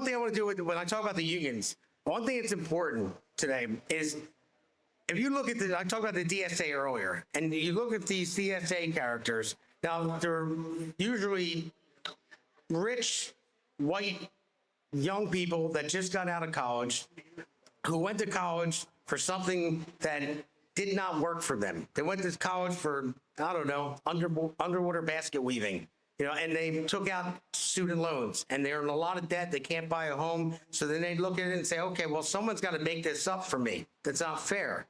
thing I want to do with, when I talk about the unions, one thing that's important today is if you look at I talked about the DSA earlier, and you look at these DSA characters, now they're usually rich, white, young people that just got out of college, who went to college for something that did not work for them. They went to college for, I don't know, underwater basket weaving, and they took out student loans and they're in a lot of debt. They can't buy a home. So then they look at it and say, okay, well, someone's got to make this up for me. That's not fair.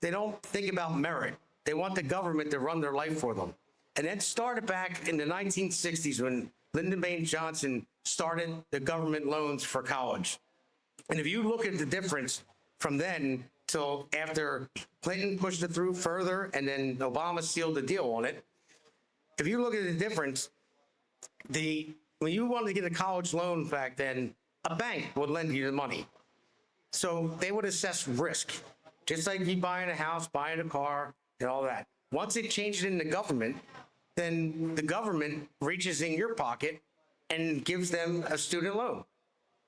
They don't think about merit. They want the government to run their life for them. And that started back in the 1960s when Lyndon Baines Johnson started the government loans for college. And if you look at the difference from then till after Clinton pushed it through further and then Obama sealed the deal on it, if you look at the difference, when you wanted to get a college loan back then, a bank would lend you the money. So they would assess risk, just like you buying a house, buying a car, and all that. Once it changed in the government, then the government reaches in your pocket and gives them a student loan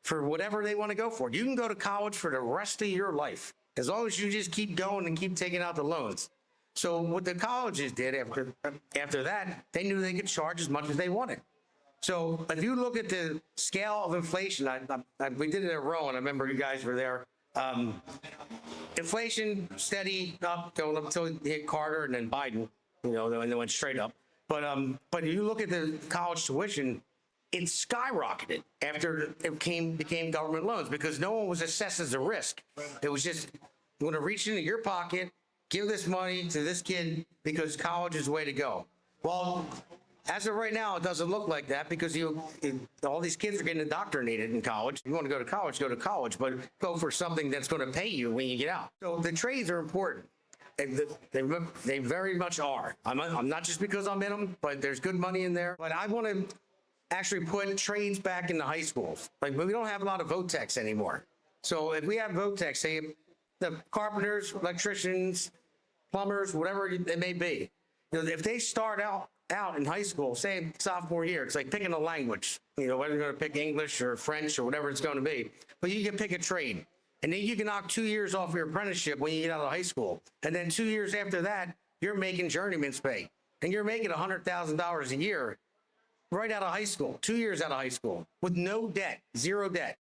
for whatever they want to go for. You can go to college for the rest of your life, as long as you just keep going and keep taking out the loans. So what the colleges did after that, they knew they could charge as much as they wanted. So if you look at the scale of inflation, we did it at Rowan. I remember you guys were there. Inflation steady up, going up until it hit Carter and then Biden, and they went straight up. But you look at the college tuition, it skyrocketed after it became government loans because no one was assessed as a risk. It was just, you want to reach into your pocket, give this money to this kid because college is the way to go. Well, as of right now, it doesn't look like that because all these kids are getting indoctrinated in college. If you want to go to college, but go for something that's going to pay you when you get out. So the trades are important. They very much are. I'm not just because I'm in them, but there's good money in there. But I want to actually put trades back in the high schools. Like, we don't have a lot of VOTECs anymore. So if we have VOTECs, say the carpenters, electricians, plumbers, whatever it may be, if they start out in high school, say sophomore year, it's like picking a language, whether you're going to pick English or French or whatever it's going to be, but you can pick a trade. And then you can knock 2 years off your apprenticeship when you get out of high school. And then 2 years after that, you're making journeyman's pay. And you're making $100,000 a year right out of high school, 2 years out of high school with no debt, zero debt.